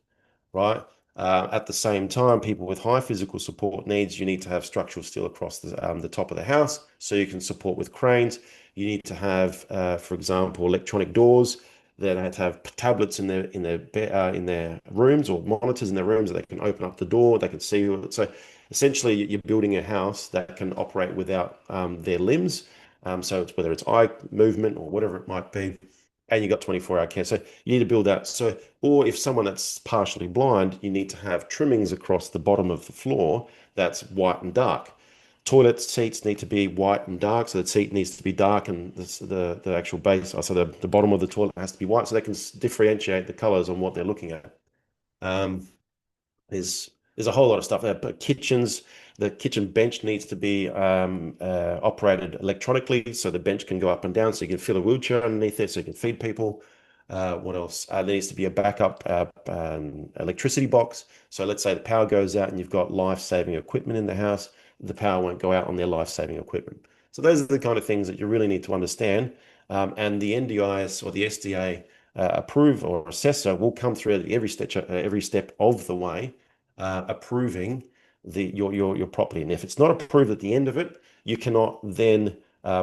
right? At the same time, people with high physical support needs, you need to have structural steel across the top of the house so you can support with cranes. You need to have, for example, electronic doors that have tablets in their rooms or monitors in their rooms that they can open up the door, they can see. So essentially, you're building a house that can operate without their limbs. So it's whether it's eye movement or whatever it might be, and you got 24-hour care. So you need to build that. So, or if someone that's partially blind, you need to have trimmings across the bottom of the floor that's white and dark. Toilet seats need to be white and dark, so the seat needs to be dark, and the actual base, so the bottom of the toilet has to be white, so they can differentiate the colors on what they're looking at. Um, there's a whole lot of stuff there, but the kitchen bench needs to be operated electronically, so the bench can go up and down, so you can fill a wheelchair underneath it, so you can feed people. What else? There needs to be a backup electricity box. So let's say the power goes out and you've got life-saving equipment in the house, the power won't go out on their life-saving equipment. So those are the kind of things that you really need to understand. And the NDIS or the SDA approve or assessor will come through at every step of the way, approving your property. And if it's not approved at the end of it, you cannot then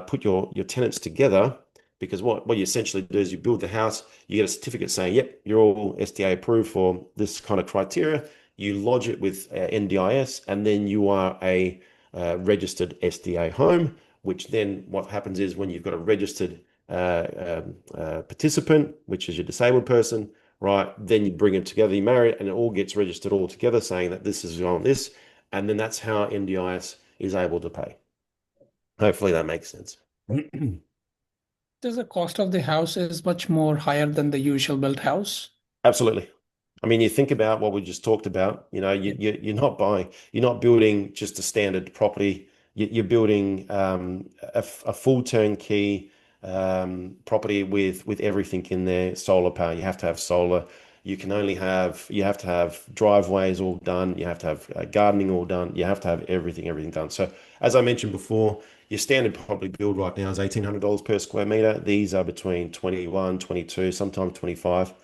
put your tenants together, because what you essentially do is you build the house, you get a certificate saying, yep, you're all SDA approved for this kind of criteria. You lodge it with NDIS, and then you are a registered SDA home, which then what happens is when you've got a registered participant, which is your disabled person, right? Then you bring them together, you marry it, and it all gets registered all together saying that this is on this. And then that's how NDIS is able to pay. Hopefully that makes sense. Does the cost of the house is much more higher than the usual built house? Absolutely. I mean, you think about what we just talked about, you're not building just a standard property. You're building a full turnkey property with everything in there, solar power. You have to have solar. you have to have driveways all done. You have to have gardening all done. You have to have everything done. So as I mentioned before, your standard property build right now is $1,800 per square meter. These are between 21, 22, sometimes 25.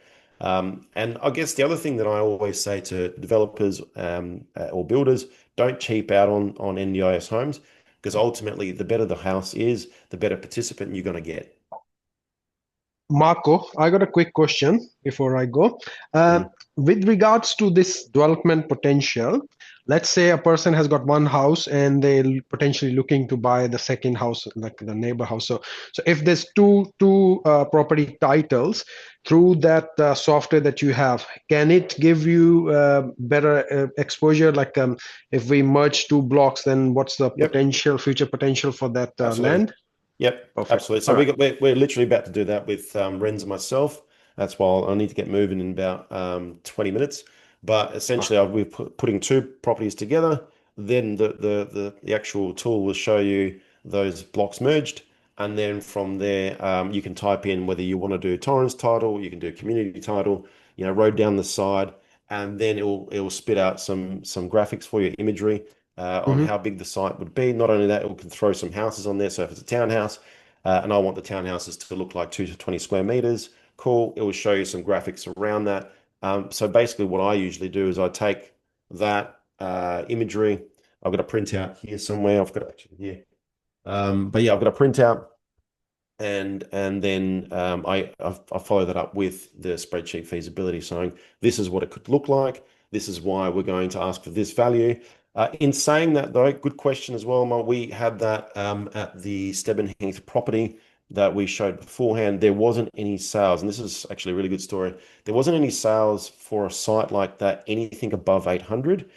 And I guess the other thing that I always say to developers or builders, don't cheap out on NDIS homes, because ultimately the better the house is, the better participant you're going to get. Marco, I got a quick question before I go. Mhm. With regards to this development potential, let's say a person has got one house and they're potentially looking to buy the second house, like the neighbor house. So if there's two property titles through that software that you have, can it give you better exposure? Like if we merge two blocks, then what's the Yep. future potential for that Absolutely. land? Yep, Perfect. absolutely. So All right. we're literally about to do that with Renz and myself. That's why I need to get moving in about 20 minutes. But essentially, we're putting two properties together. Then the actual tool will show you those blocks merged, and then from there, you can type in whether you want to do Torrens title, you can do community title, road down the side, and then it will spit out some graphics for your imagery on Mhm. how big the site would be. Not only that, it can throw some houses on there. So if it's a townhouse, and I want the townhouses to look like 2 to 20 square meters, cool. It will show you some graphics around that. So basically, what I usually do is I take that imagery. I've got a printout here somewhere. I've got it actually here. But yeah, I've got a printout, and then I follow that up with the spreadsheet feasibility, saying this is what it could look like. This is why we're going to ask for this value. In saying that, though, good question as well, Mal. We had that at the Stebbin property that we showed beforehand. There wasn't any sales, and this is actually a really good story. There wasn't any sales for a site like that, anything above 800.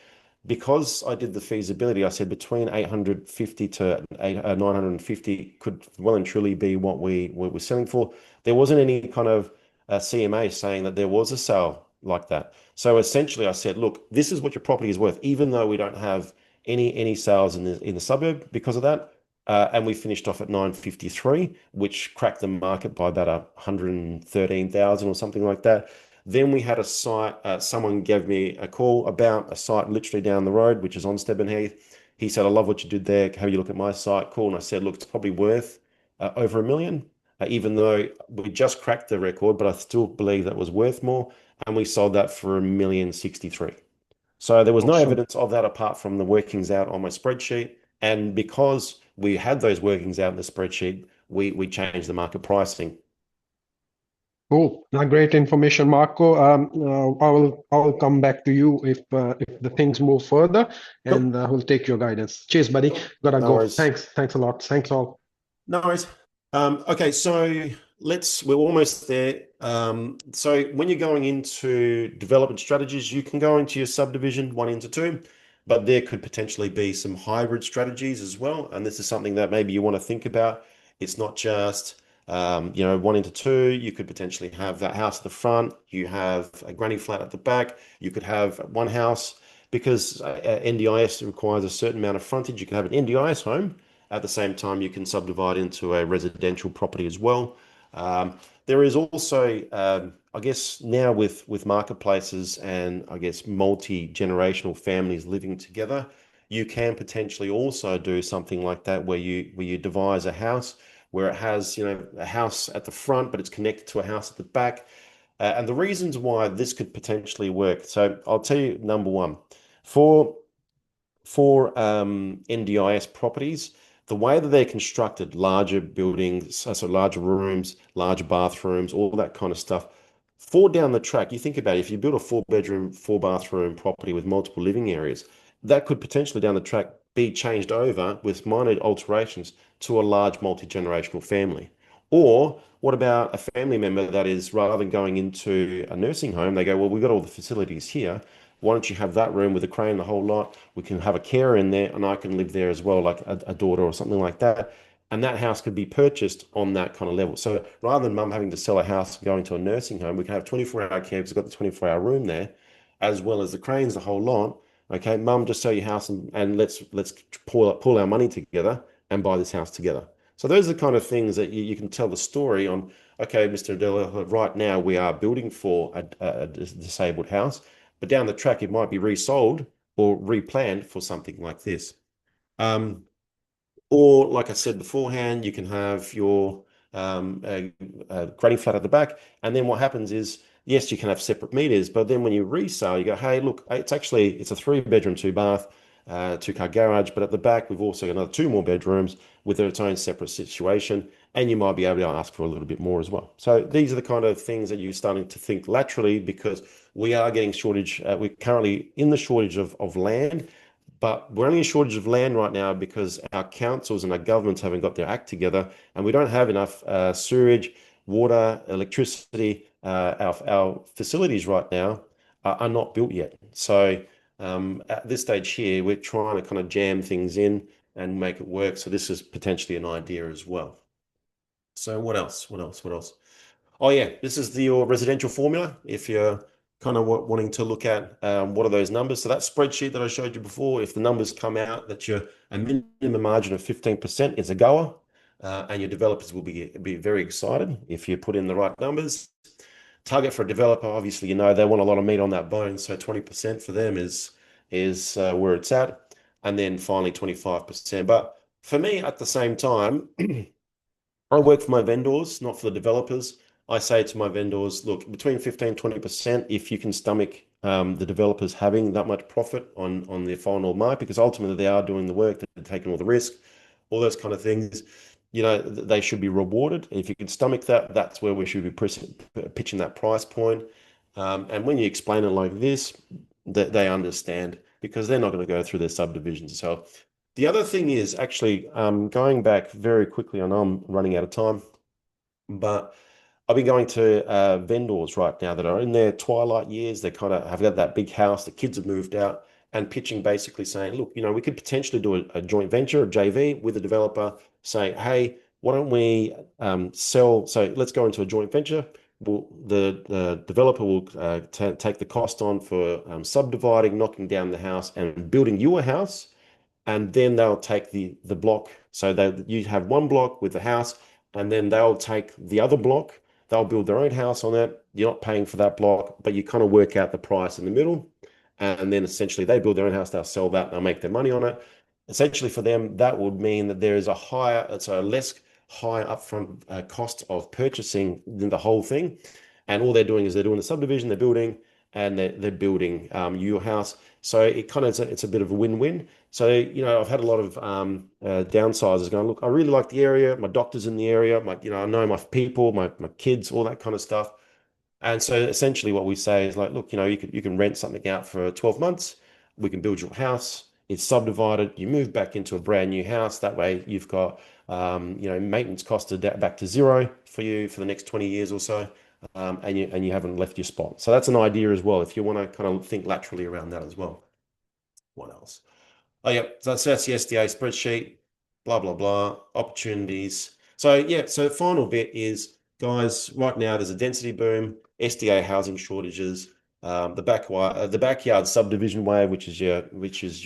Because I did the feasibility, I said between 850 to 950 could well and truly be what we were selling for. There wasn't any kind of CMA saying that there was a sale like that. So essentially, I said, look, this is what your property is worth, even though we don't have any sales in the suburb because of that. And we finished off at 953, which cracked the market by about 113,000 or something like that. Then we had a site, someone gave me a call about a site literally down the road, which is on Stebbin Heath. He said, I love what you did there. Have you look at my site? Cool. And I said, look, it's probably worth over $1 million, even though we just cracked the record, but I still believe that was worth more. And we sold that for $1,063,000. So there was no Awesome. evidence of that apart from the workings out on my spreadsheet. And because we had those workings out in the spreadsheet, we changed the market Cool. Great information, Marco. I will come back to you if the things move further, pricing. and we'll take your guidance. Cheers, buddy. Gotta No go. worries. Thanks a lot. Thanks all. No worries. Okay, so we're almost there. So when you're going into development strategies, you can go into your subdivision 1 into 2, but there could potentially be some hybrid strategies as well. And this is something that maybe you want to think about. It's not just 1 into 2. You could potentially have that house at the front. You have a granny flat at the back. You could have one house because NDIS requires a certain amount of frontage. You could have an NDIS home at the same time, you can subdivide into a residential property as well. There is also, I guess, now with marketplaces and I guess multi-generational families living together, you can potentially also do something like that where you devise a house where it has, a house at the front, but it's connected to a house at the back. And the reasons why this could potentially work. So I'll tell you number one, for NDIS properties, the way that they're constructed, larger buildings, so larger rooms, larger bathrooms, all that kind of stuff, for down the track, you think about it, if you build a 4 bedroom, 4 bathroom property with multiple living areas, that could potentially down the track be changed over with minor alterations to a large multi-generational family. Or what about a family member that is, rather than going into a nursing home, they go, well, we've got all the facilities here. Why don't you have that room with a crane, the whole lot? We can have a carer in there and I can live there as well, like a daughter or something like that. And that house could be purchased on that kind of level. So rather than mum having to sell a house and go into a nursing home, we can have 24-hour care because we've got the 24-hour room there, as well as the cranes, the whole lot. Okay, mum, just sell your house and let's pull our money together and buy this house together. So those are the kind of things that you can tell the story on okay, Mr. Adela, right now we are building for a disabled house, but down the track it might be resold or replanned for something like this. Or like I said beforehand, you can have your granny flat at the back, and then what happens is, yes, you can have separate meters, but then when you resell, you go, hey, look, it's a 3-bedroom, 2-bath, 2-car garage, but at the back we've also got another 2 more bedrooms with its own separate situation, and you might be able to ask for a little bit more as well. So these are the kind of things that you're starting to think laterally, because we are getting shortage. We're currently in the shortage of land. But we're only in shortage of land right now because our councils and our governments haven't got their act together, and we don't have enough sewage, water, electricity. Our facilities right now are not built yet. So at this stage here, we're trying to kind of jam things in and make it work. So this is potentially an idea as well. So what else? What else? What else? Oh yeah, this is your residential formula. If you're kind of wanting to look at what are those numbers. So that spreadsheet that I showed you before, if the numbers come out that you're a minimum margin of 15% is a goer, and your developers will be very excited if you put in the right numbers. Target for a developer, obviously, they want a lot of meat on that bone. So 20% for them is where it's at. And then finally 25%. But for me, at the same time, I work for my vendors, not for the developers. I say to my vendors, look, between 15 and 20%, if you can stomach the developers having that much profit on their final mark, because ultimately they are doing the work, they're taking all the risk, all those kind of things, they should be rewarded. And if you can stomach that, that's where we should be pitching that price point. And when you explain it like this, they understand, because they're not going to go through their subdivisions. So the other thing is actually going back very quickly. I know I'm running out of time, but I've been going to vendors right now that are in their twilight years. They kind of have got that big house, the kids have moved out, and pitching basically saying, look, we could potentially do a joint venture, a JV with a developer, saying, hey, why don't we sell? So let's go into a joint venture. The developer will take the cost on for subdividing, knocking down the house and building you a house. And then they'll take the block. So you have one block with the house, and then they'll take the other block. They'll build their own house on that. You're not paying for that block, but you kind of work out the price in the middle. And then essentially they build their own house, they'll sell that, they'll make their money on it. Essentially for them, that would mean that there is a less high upfront cost of purchasing than the whole thing. And all they're doing is they're doing the subdivision, they're building, and they're building your house. So it kind of it's a bit of a win-win. So I've had a lot of downsizers going, look, I really like the area. My doctor's in the area. I know my people, my kids, all that kind of stuff. And so essentially what we say is like, look, you can rent something out for 12 months. We can build your house. It's subdivided. You move back into a brand new house. That way you've got maintenance costs back to zero for you for the next 20 years or so. And you haven't left your spot. So that's an idea as well, if you want to kind of think laterally around that as well. What else? Oh, yeah, so that's the SDA spreadsheet, blah, blah, blah, opportunities. So, yeah, so the final bit is, guys, right now there's a density boom, SDA housing shortages, the backyard subdivision wave, which is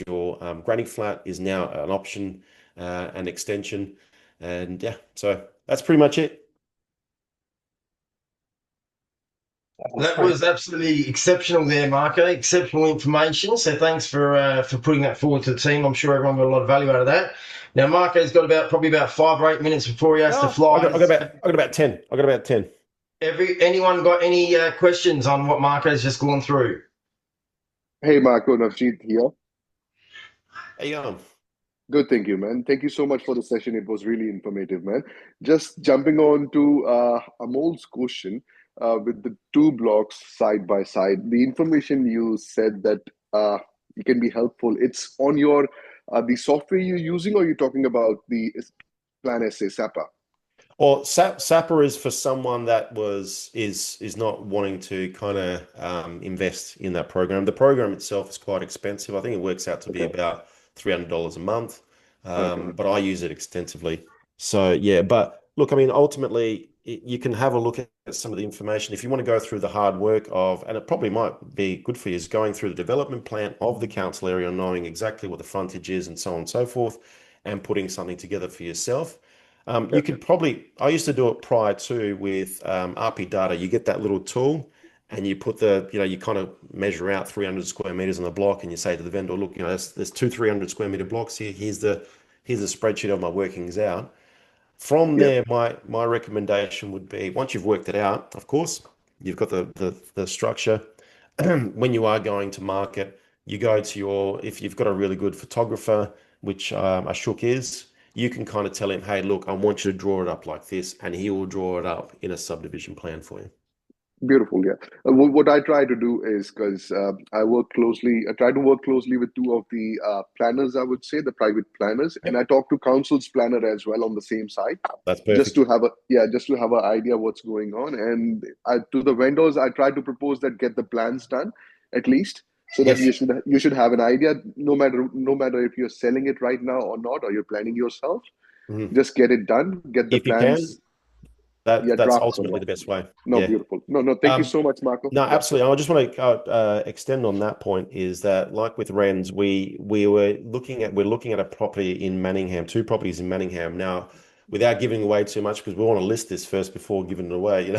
your granny flat, is now an option, an extension. And yeah, so that's pretty much it. That was absolutely exceptional there, Marco. Exceptional information. So thanks for putting that forward to the team. I'm sure everyone got a lot of value out of that. Now, Marco's got probably about 5 or 8 minutes before he has to fly. I got about 10. I got about 10. Anyone got any questions on what Marco's just gone through? Hey, Marco, Navjeet here. How you going? Good, thank you, man. Thank you so much for the session. It was really informative, man. Just jumping on to Amol's question, with the 2 blocks side by side, the information you said that it can be helpful. It's on your the software you're using, or you're talking about the Plan SA SAPA? Well, SAPA is for someone that is not wanting to kind of invest in that program. The program itself is quite expensive. I think it works out to be about $300 a month, but I use it extensively. So yeah, but look, I mean, ultimately, you can have a look at some of the information if you want to go through the hard work of, and it probably might be good for you, is going through the development plan of the council area, knowing exactly what the frontage is and so on and so forth, and putting something together for yourself. You could probably, I used to do it prior to with RP data. You get that little tool and you put you kind of measure out 300 square meters on the block and you say to the vendor, look, there's two 300 square meter blocks here. Here's the spreadsheet of my workings out. From there, my recommendation would be, once you've worked it out, of course, you've got the structure. When you are going to market, you go to if you've got a really good photographer, which Ashok is, you can kind of tell him, hey, look, I want you to draw it up like this, and he will draw it up in a subdivision plan for you. Beautiful, yeah. What I try to do is, because I try to work closely with two of the planners, I would say, the private planners, and I talk to Council's planner as well on the same side. That's perfect. Just to have an idea what's going on. And to the vendors, I try to propose that get the plans done at least, so that you should have an idea, no matter if you're selling it right now or not, or you're planning yourself. Just get it done, get the plans. That's ultimately the best way. No, beautiful. No, thank you so much, Marco. No, absolutely. I just want to extend on that point is that, like with Wrens, we're looking at a property in Manningham, 2 properties in Manningham. Now, without giving away too much, because we want to list this first before giving it away,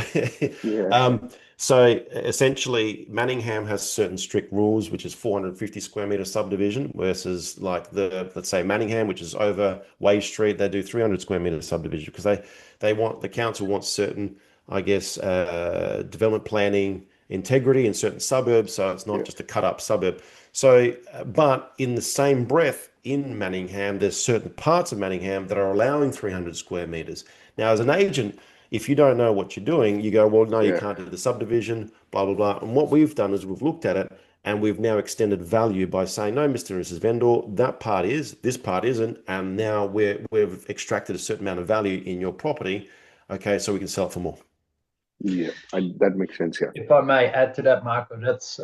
So essentially, Manningham has certain strict rules, which is 450 square meter subdivision versus like let's say Manningham, which is over Wave Street, they do 300 square meter subdivision because the council wants certain, I guess, development planning integrity in certain suburbs, so it's not just a cut up suburb. So, but in the same breath, in Manningham, there's certain parts of Manningham that are allowing 300 square meters. Now, as an agent, if you don't know what you're doing, you go, well, no, you can't do the subdivision, blah, blah, blah. And what we've done is we've looked at it and we've now extended value by saying, no, Mr. and Mrs. Vendor, that part is, this part isn't. And now we've extracted a certain amount of value in your property. Okay, so we can sell it for more. Yeah, that makes sense, yeah. If I may add to that, Marco, that's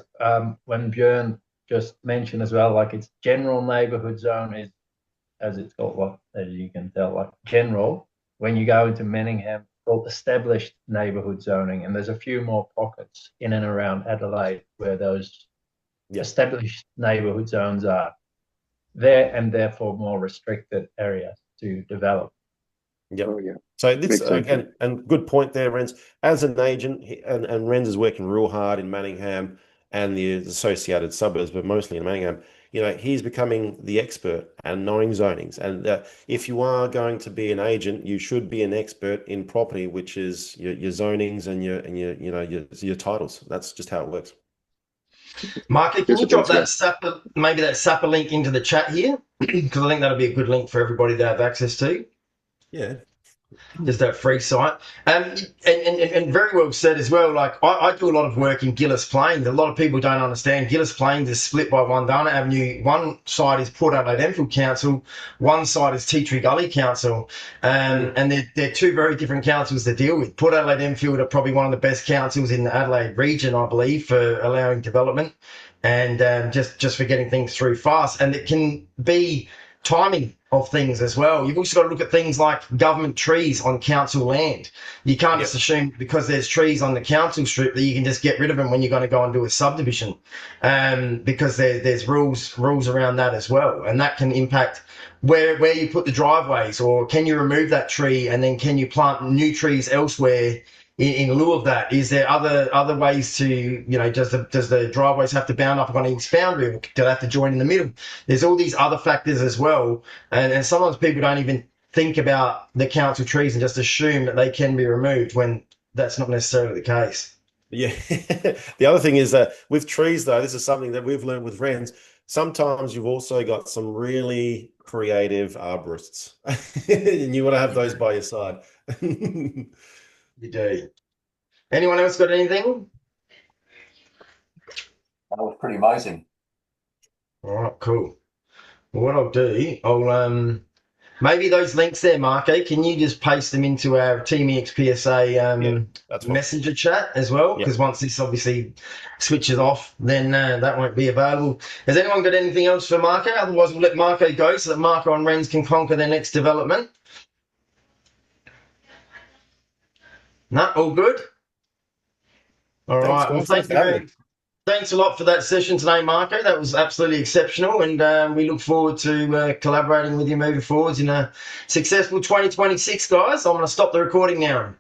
when Bjorn just mentioned as well, like its general neighborhood zone is, as it's called, as you can tell, like general. When you go into Manningham, called established neighborhood zoning, and there's a few more pockets in and around Adelaide where those established neighborhood zones are there, and therefore more restricted areas to develop. So this again, and good point there, Renz. As an agent, and Renz is working real hard in Manningham and the associated suburbs, but mostly in Manningham. He's becoming the expert and knowing zonings. And if you are going to be an agent, you should be an expert in property, which is your zonings and your titles. That's just how it works. Marco, can you drop that SAPA link into the chat here? Because I think that'll be a good link for everybody to have access to. Yeah. Just that free site. And very well said as well. Like I do a lot of work in Gillis Plains. A lot of people don't understand Gillis Plains is split by Wandana Avenue. One side is Port Adelaide Enfield Council. One side is Tea Tree Gully Council. And they're 2 very different councils to deal with. Port Adelaide Enfield are probably one of the best councils in the Adelaide region, I believe, for allowing development and just for getting things through fast. And it can be timing of things as well. You've also got to look at things like government trees on council land. You can't just assume because there's trees on the council strip that you can just get rid of them when you're going to go and do a subdivision, because there's rules around that as well, and that can impact where you put the driveways, or can you remove that tree and then can you plant new trees elsewhere in lieu of that? Is there other ways to, does the driveways have to bound up on each boundary, or do they have to join in the middle? There's all these other factors as well, and sometimes people don't even think about the council trees and just assume that they can be removed when that's not necessarily the case. Yeah. The other thing is that with trees, though, this is something that we've learned with Wrens. Sometimes you've also got some really creative arborists, and you want to have those by your side. You do. Anyone else got anything? That was pretty amazing. All right, cool. Well, what I'll do, maybe those links there, Marco, can you just paste them into our Team eXp messenger chat as well? Because once this obviously switches off, then that won't be available. Has anyone got anything else for Marco? Otherwise, we'll let Marco go so that Marco and Wrens can conquer their next development. No, all good? All right. Well, thank you. Thanks a lot for that session today, Marco. That was absolutely exceptional, and we look forward to collaborating with you moving forwards in a successful 2026, guys. I'm going to stop the recording now.